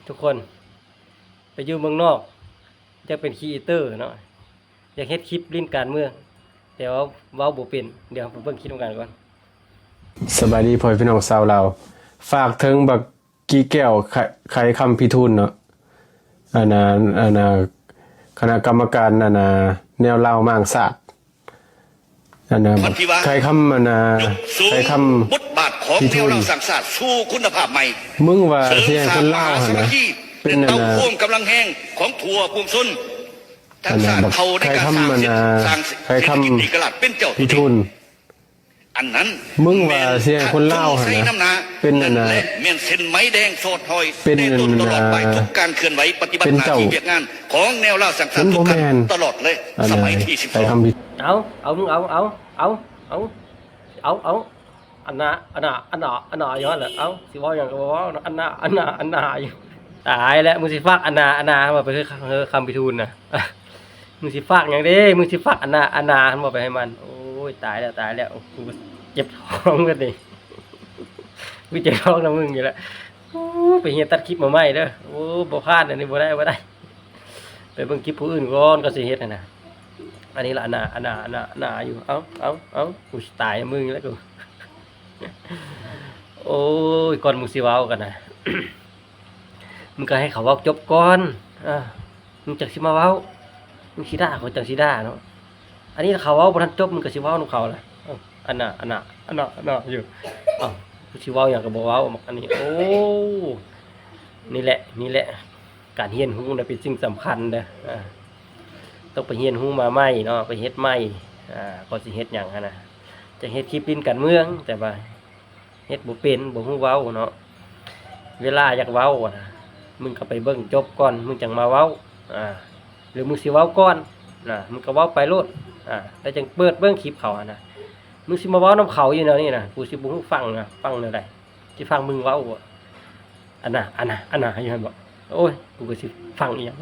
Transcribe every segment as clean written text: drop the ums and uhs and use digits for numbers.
ทุกคนไปอยู่เมืองนอกจะเป็นครีเอเตอร์เนาะอยากเฮ็ดคลิปลิ้นการเมืองแต่ว่าเว้าบ่เป็นเดี๋ยวผมเบิ่งคลิปกันก่อนสบายดีพ่อพี่น้องชาวลาวฝากถึงบักกี้แก้วไขคำพิทูลเนาะอันน่ะคณะกรรมการแนวลาวมางศาสตร์ไขคำไขคำบทบาทของแนวเราสังสารสู้คุณภาพใหม่มึงว่าเสียงคนลาวหั่นนะเป็นเต้าพ่วงกำลังแห้งของถั่วภูมิชนทั้งสารเขาในการสร้างกิจกลาดเป็นเจ้าพิทูลอันนั้นมึงว่าเสียงคนลาวหั่นนะเป็นเมียนเส้นไม้แดงโซดหอยเป็นตลอดไปทุกการเคลื่อนไหวปฏิบัติหน้าที่เวียกงานของแนวเราสังสารทุกขั้นตลอดเลยสมัยที่12เอามึงเอาอันน่ะย้อนแหละเอาสิว่าอย่างก็ว่าอันน่ะอยู่ตายแล้วมึงสิฝากอันน่ะมาไปคือคำพิทูลน่ะมึงสิฝากอย่างเด้มึงสิฝากอันน่ะมาไปให้มันโอ้ยตายแล้วกูเจ็บท้องกันดิกูเจ็บท้องนะมึงอยู่แล้วไปเฮียตัดคลิปมาใหม่เด้อโอ้บ่พลาดอันนี้บ่ได้ไปเบิ่งคลิปผู้อื่นก่อนก็สิเฮ็ดน่ะอันนี้ละอันน่ะอยู่เอากูตายมึงแล้วกูโอ้ยก่อนมึงสิเว้ากันนะมึงก็ให้เขาเว้าจบก่อนมึงจักสิมาเว้ามึงสิด่าเขาจังสิด่าเนาะอันนี้เขาเว้าบ่ทันจบมึงก็สิเว้านำเขาล่ะอันน่ะอยู่กูสิเว้าหยังก็บ่เว้าอันนี้โอ้นี่แหละการเรียนรู้น่ะเป็นสิ่งสำคัญเด้อต้องไปเรียนรู้มาใหม่เนาะไปเฮ็ดใหม่ก็สิเฮ็ดหยังหั่นน่ะจะเฮ็ดคลิปลิ้นการเมืองแต่ว่าเฮ็ดบ่เป็นบ่ฮู้เว้าเนาะเวลาอยากเว้านะมึงก็ไปเบิ่งจบก่อนมึงจังมาเว้าหรือมึงสิเว้าก่อนมึงก็เว้าไปโลดแล้วจังเปิดเบิ่งคลิปเขานะมึงสิมาเว้านำเขาอยู่แนวนี้นะกูสิบ่ฮู้ฟังแนวใดสิฟังมึงเว้าอันน่ะอยู่หั่นบ่โอ้ยกูก็สิฟังอีหยัง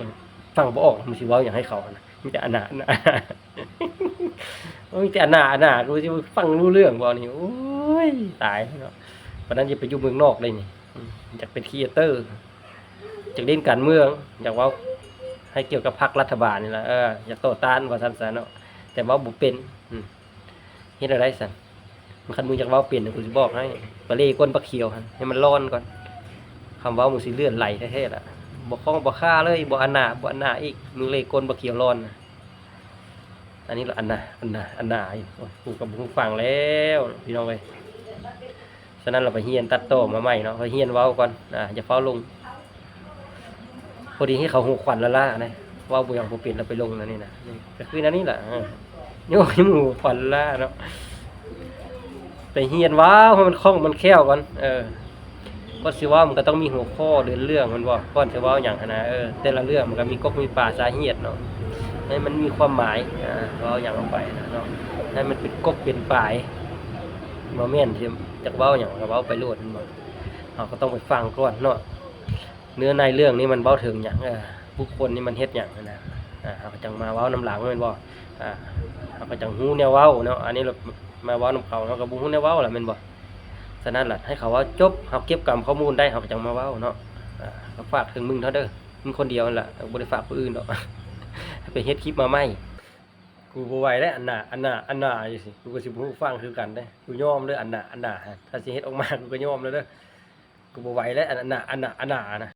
ฟังบ่ออกมึงสิเว้าหยังให้เขานะมีแต่อันน่ะมีแต่อันน่ะกูสิฟังรู้เรื่องบ่นี่โอ้ยตายเนาะวันนั้นจะไปอยู่เมืองนอกเลยนี่อยากเป็นครีเอเตอร์อยากเล่นการเมืองอยากว่าให้เกี่ยวกับพรรครัฐบาลนี่ล่ะอยากต่อต้านว่าซั่นๆเนาะแต่ว่าบ่เป็นเฮ็ดอะไรซั่นมันคันมึงอยากเว้าเป็นกูสิบอกให้ปลาเล่ก้นปลาเขียวหั่นให้มันร้อนก่อนคำเว้ามึงสิเลื่อนไหลแท้ๆล่ะบ่คล้องบ่ค่าเลยบ่อันน่ะอีกมึงเล่ก้นปลาเขียวร้อนอันนี้ละอันน่ะกูกับมึงฟังแล้วพี่น้องเว้ยฉะนั้นเราไปเฮียนตัดต่อมาใหม่เนาะไปเฮียนเว้าก่อนอย่าเฝ้าลงพอดีให้เขาหูขวัญละนะเว้าบ่ยังบ่เป็นแล้วไปลงนั่นนี่นะก็คือนั่นนี่แหละโยมหูขวัญละเนาะไปเฮียนเว้าให้มันคล่องมันแคล่วก่อนก็สิว่ามันก็ต้องมีหัวข้อเรื่องมันบ่ก่อนสิเว้าหยังนะแต่ละเรื่องมันก็มีกกมีป่าสาเหตุเนาะให้มันมีความหมายเว้าหยังออกไปเนาะให้มันเป็นกกเป็นปลายบ่แม่นที่จักเว้าหยังก็เว้าไปโลดมันบ่เราก็ต้องไปฟังก่อนเนาะเนื้อในเรื่องนี้มันเว้าถึงหยังผู้คนนี่มันเฮ็ดหยังนะเฮาก็จังมาเว้านำหลังแม่นบ่เฮาก็จังฮู้แนวเว้าเนาะอันนี้เรามาเว้านำเขาเฮาก็บ่ฮู้แนวเว้าล่ะแม่นบ่ฉะนั้นล่ะให้เขาว่าจบเฮาเก็บกรรมข้อมูลได้เฮาก็จังมาเว้าเนาะก็ฝากถึงมึงเท่าเด้อมึงคนเดียวนั่นล่ะบ่ได้ฝากผู้อื่นดอกไปเฮ็ดคลิปมาใหม่กูบ่ไหวแล้วอันน่ะอยู่สิกูก็สิบ่ฮู้ฟังคือกันเด้กูยอมเด้ออันน่ะถ้าสิเฮ็ดออกมากูก็ยอมแล้วเด้อกูบ่ไหวแล้วอันน่ะนะ